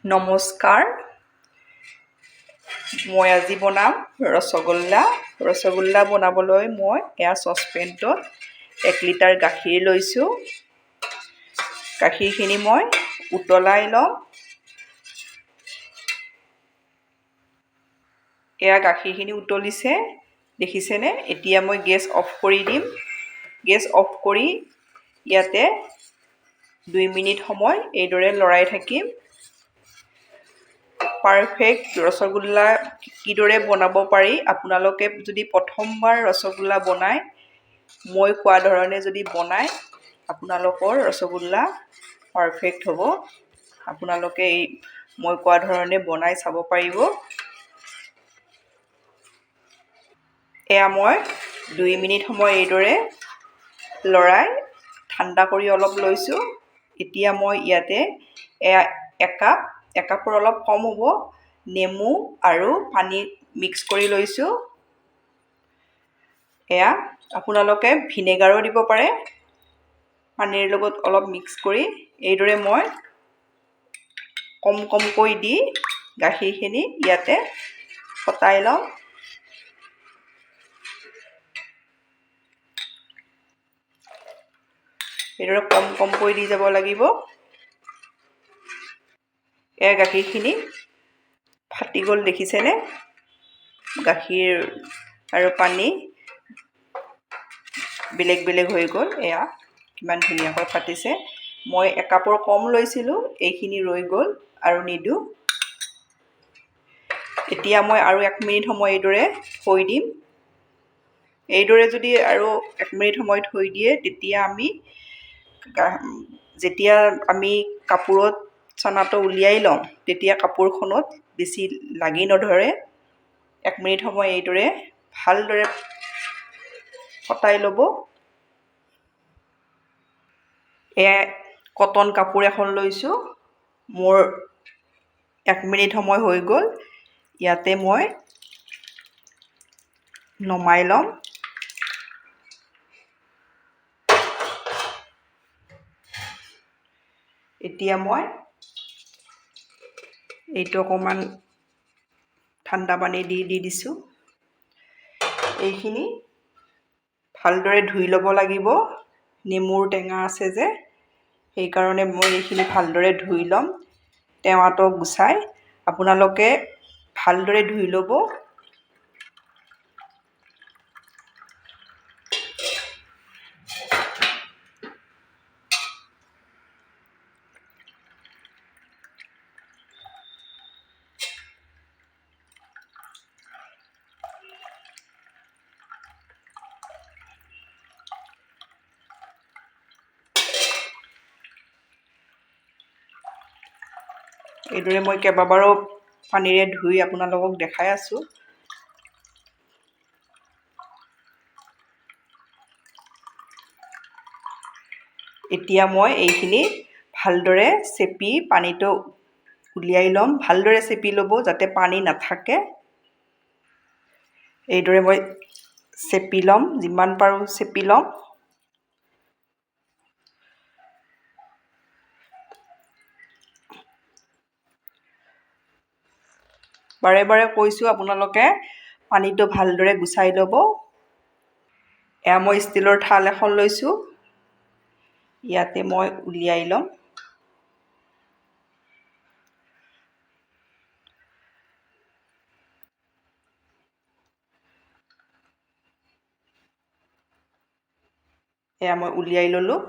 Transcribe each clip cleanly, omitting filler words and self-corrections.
নমস্কাৰ, মই আজি বনাম ৰসগোল্লা। ৰসগোল্লা বনাবলৈ মই এয়া চচপেনটোত 1 লিটাৰ গাখীৰ লৈছোঁ। গাখীৰখিনি মই উতলাই ল'ম। এয়া গাখীৰখিনি উতলিছে, দেখিছেনে? এতিয়া মই গেছ অফ কৰি দিম। গেছ অফ কৰি ইয়াতে 2 মিনিট সময় এইদৰে লৰাই থাকিম। পাৰফেক্ট ৰসগোল্লা কিদৰে বনাব পাৰি, আপোনালোকে যদি প্ৰথমবাৰ ৰসগোল্লা বনায়, মই কোৱা ধৰণে যদি বনায়, আপোনালোকৰ ৰসগোল্লা পাৰফেক্ট হ'ব। আপোনালোকে মই কোৱা ধৰণে বনাই চাব পাৰিব। এয়া মই 2 মিনিট সময় এইদৰে লৰাই ঠাণ্ডা কৰি অলপ লৈছোঁ। এতিয়া মই ইয়াতে এয়া একাপৰ অলপ কম হ'ব নেমু আৰু পানী মিক্স কৰি লৈছোঁ। এয়া আপোনালোকে ভিনেগাৰো দিব পাৰে। পানীৰ লগত অলপ মিক্স কৰি এইদৰে মই কমকৈ দি গাখীৰখিনি ইয়াতে ফটাই লওঁ। এইদৰে কমকৈ দি যাব লাগিব। এয়া গাখীৰখিনি ফাটি গ'ল, দেখিছেনে? গাখীৰ আৰু পানী বেলেগ বেলেগ হৈ গ'ল। এয়া কিমান ধুনীয়াকৈ ফাটিছে। মই একাপৰ কম লৈছিলোঁ, এইখিনি ৰৈ গ'ল আৰু নিদোঁ। এতিয়া মই আৰু 1 মিনিট সময় এইদৰে থৈ দিম। এইদৰে যদি আৰু 1 মিনিট সময় থৈ দিয়ে, যেতিয়া আমি কাপোৰত চানাটো উলিয়াই লওঁ, তেতিয়া কাপোৰখনত বেছি লাগি নধৰে। 1 মিনিট সময় এইদৰে ভালদৰে ফটাই ল'ব। এয়া কটন কাপোৰ এখন লৈছোঁ। মোৰ 1 মিনিট সময় হৈ গ'ল। ইয়াতে মই নমাই ল'ম। এতিয়া মই এইটো অকণমান ঠাণ্ডা পানী দি দিছোঁ। এইখিনি ভালদৰে ধুই ল'ব লাগিব। নেমুৰ টেঙা আছে যে, সেইকাৰণে মই এইখিনি ভালদৰে ধুই ল'ম। টেঙাটো গুচাই আপোনালোকে ভালদৰে ধুই ল'ব। এইদৰে মই কেইবাবাৰো পানীৰে ধুই আপোনালোকক দেখাই আছোঁ। এতিয়া মই এইখিনি ভালদৰে চেপি পানীটো উলিয়াই ল'ম। ভালদৰে চেপি ল'ব যাতে পানী নাথাকে। এইদৰে মই চেপি ল'ম, যিমান পাৰোঁ চেপি ল'ম। বাৰে বাৰে কৈছোঁ, আপোনালোকে পানীটো ভালদৰে গুচাই ল'ব। এয়া মই ষ্টিলৰ থাল এখন লৈছোঁ। ইয়াতে মই উলিয়াই ল'ম। এয়া মই উলিয়াই ল'লোঁ।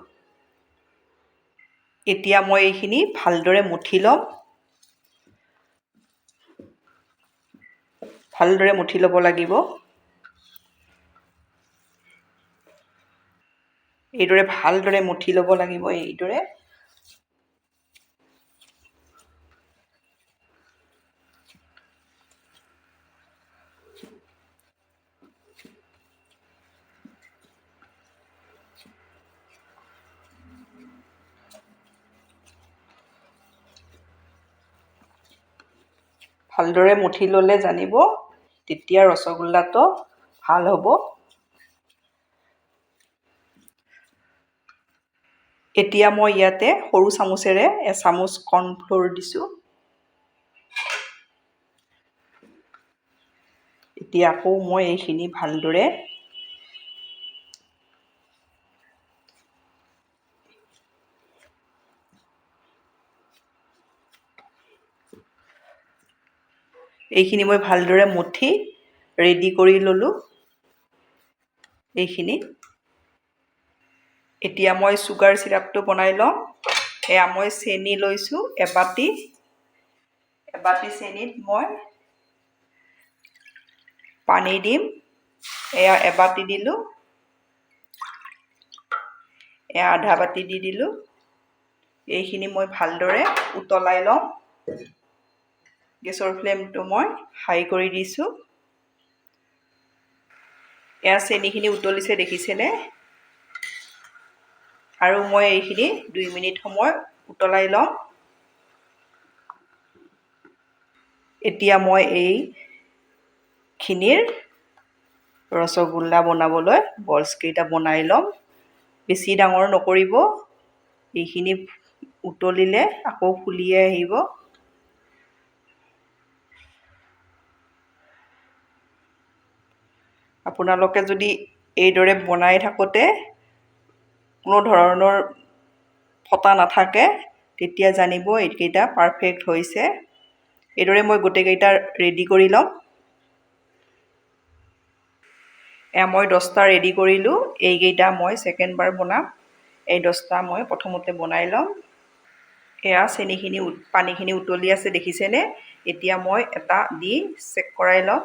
এতিয়া মই এইখিনি ভালদৰে মঠি ল'ম। ভালদৰে মঠি ল'ব লাগিব। এইদৰে ভালদৰে মঠি ল'ব লাগিব। এইদৰে ভালদৰে মঠি ল'লে জানিব, তেতিয়া ৰসগোল্লাটো ভাল হ'ব। এতিয়া মই ইয়াতে সৰু চামুচেৰে এচামুচ কৰ্ণফ্ল'ৰ দিছোঁ। এতিয়া আকৌ মই এইখিনি ভালদৰে মুঠি ৰেডি কৰি ল'লোঁ। এইখিনি এতিয়া মই চুগাৰ চিৰাপটো বনাই ল'ম। এয়া মই চেনি লৈছোঁ এবাটি চেনিত মই পানী দিম। এয়া এবাটি দিলোঁ, এয়া আধা বাটি দি দিলোঁ। এইখিনি মই ভালদৰে উতলাই ল'ম। গেছৰ ফ্লেমটো মই হাই কৰি দিছোঁ। এয়া চেনিখিনি উতলিছে দেখিছেনে? আৰু মই এইখিনি 2 মিনিট সময় উতলাই ল'ম। এতিয়া মই এইখিনিৰ ৰসগোল্লা বনাবলৈ বলছকেইটা বনাই ল'ম। বেছি ডাঙৰ নকৰিব। এইখিনি উতলিলে আকৌ ফুলিয়ে আহিব। আপোনালোকে যদি এইদৰে বনাই থাকোঁতে কোনো ধৰণৰ ফটা নাথাকে, তেতিয়া জানিব এইকেইটা পাৰফেক্ট হৈছে। এইদৰে মই গোটেইকেইটা ৰেডি কৰি ল'ম। মই 10টা ৰেডি কৰিলোঁ। এইকেইটা মই ছেকেণ্ডবাৰ বনাম। এই 10টা মই প্ৰথমতে বনাই ল'ম। এয়া পানীখিনি উতলি আছে দেখিছেনে? এতিয়া মই এটা দি চেক কৰাই ল'ম।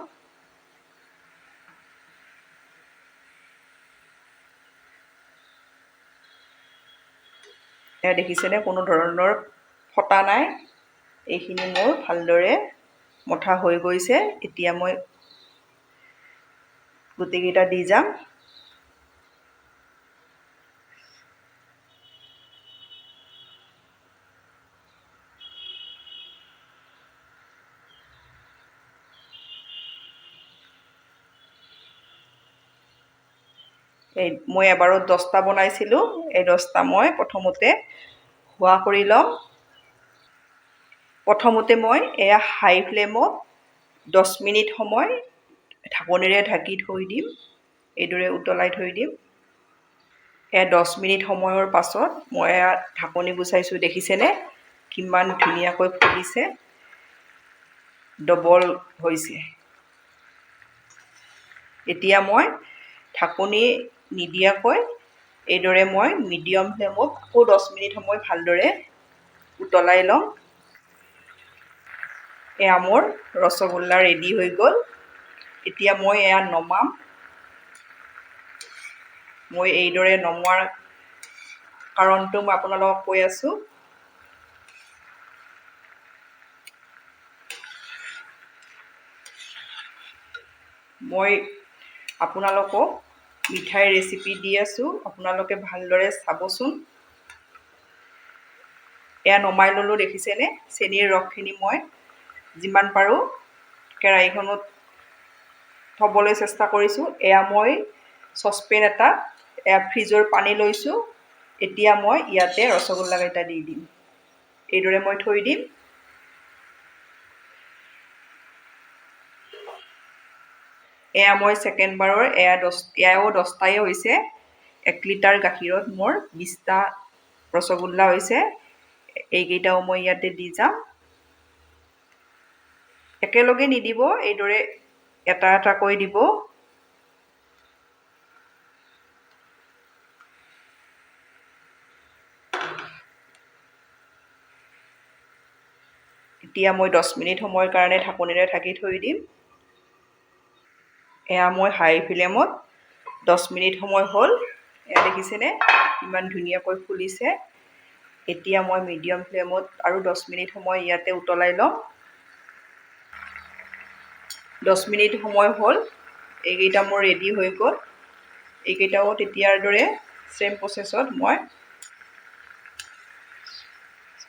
এয়া দেখিছেনে? কোনো ধৰণৰ ফটা নাই। এইখিনি মোৰ ভালদৰে মঠা হৈ গৈছে। এতিয়া মই গোটেইকেইটা দি যাম। মই এবাৰত 10টা বনাইছিলোঁ। এই 10টা মই প্ৰথমতে হোৱা কৰি ল'ম। প্ৰথমতে মই এয়া হাই ফ্লেমত 10 মিনিট সময় ঢাকনিৰে ঢাকি থৈ দিম। এইদৰে উতলাই থৈ দিম। এয়া 10 মিনিট সময়ৰ পাছত মই এয়া ঢাকনি গুচাইছোঁ দেখিছেনে? কিমান ধুনীয়াকৈ ফুলিছে, ডবল হৈছে। এতিয়া মই ঢাকনি নিদিয়াকৈ এইদৰে মই মিডিয়াম ফ্লেমত আকৌ 10 মিনিট সময় ভালদৰে উতলাই ল'ম। এয়া মোৰ ৰসগোল্লা ৰেডি হৈ গ'ল। এতিয়া মই এয়া নমাম। মই এইদৰে নমোৱাৰ কাৰণটো মই আপোনালোকক কৈ আছোঁ। মই আপোনালোকক মিঠাই ৰেচিপি দি আছোঁ। আপোনালোকে ভালদৰে চাবচোন। এয়া নমাই ল'লোঁ দেখিছেনে? চেনিৰ ৰসখিনি মই যিমান পাৰোঁ কেৰাহীখনত থ'বলৈ চেষ্টা কৰিছোঁ। এয়া মই চচপেন এটাত ফ্ৰিজৰ পানী লৈছোঁ। এতিয়া মই ইয়াতে ৰসগোল্লাকেইটা দি দিম। এইদৰে মই থৈ দিম। এয়া মই ছেকেণ্ডবাৰৰ এয়াও 10টাই হৈছে। 1 লিটাৰ গাখীৰত মোৰ 20টা ৰসগোল্লা হৈছে। এইকেইটাও মই ইয়াতে দি যাম। একেলগে নিদিব, এইদৰে এটা এটাকৈ দিব। এতিয়া মই 10 মিনিট সময়ৰ কাৰণে ঢাকনিৰে ঢাকি থৈ দিম। এয়া মই হাই ফ্লেমত 10 মিনিট সময় হ'ল। এয়া দেখিছেনে? ইমান ধুনীয়াকৈ ফুলিছে। এতিয়া মই মিডিয়াম ফ্লেমত আৰু 10 মিনিট সময় ইয়াতে উতলাই ল'ম। 10 মিনিট সময় হ'ল। এইকেইটা মোৰ ৰেডি হৈ গ'ল। এইকেইটাও তেতিয়াৰ দৰে ছেম প্ৰচেছত মই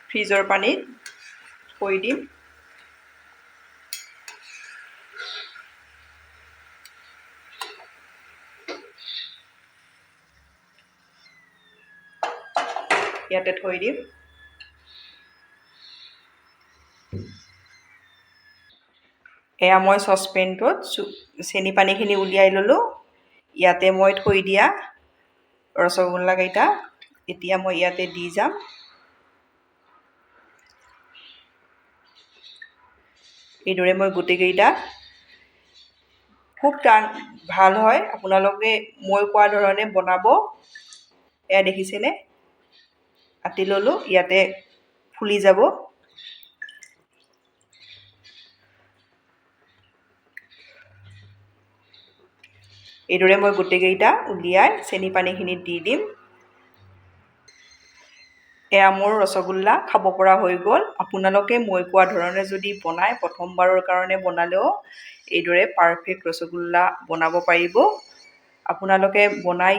ফ্ৰিজৰ পানীত থৈ দিম। ইয়াতে থৈ দিম। এয়া মই চচপেনটোত চেনি পানীখিনি উলিয়াই ল'লোঁ। ইয়াতে মই থৈ দিয়া ৰসগোল্লাকেইটা এতিয়া মই ইয়াতে দি যাম। এইদৰে মই গোটেইকেইটা খুব ভাল হয়। আপোনালোকে মই কোৱা ধৰণে বনাব। এয়া দেখিছেনে? কাটি ল'লোঁ, ইয়াতে ফুলি যাব। এইদৰে মই গোটেইকেইটা উলিয়াই চেনি পানীখিনিত দি দিম। এয়া মোৰ ৰসগোল্লা খাব পৰা হৈ গ'ল। আপোনালোকে মই কোৱা ধৰণে যদি বনাই, প্ৰথমবাৰৰ কাৰণে বনালেও এইদৰে পাৰফেক্ট ৰসগোল্লা বনাব পাৰিব। আপোনালোকে বনাই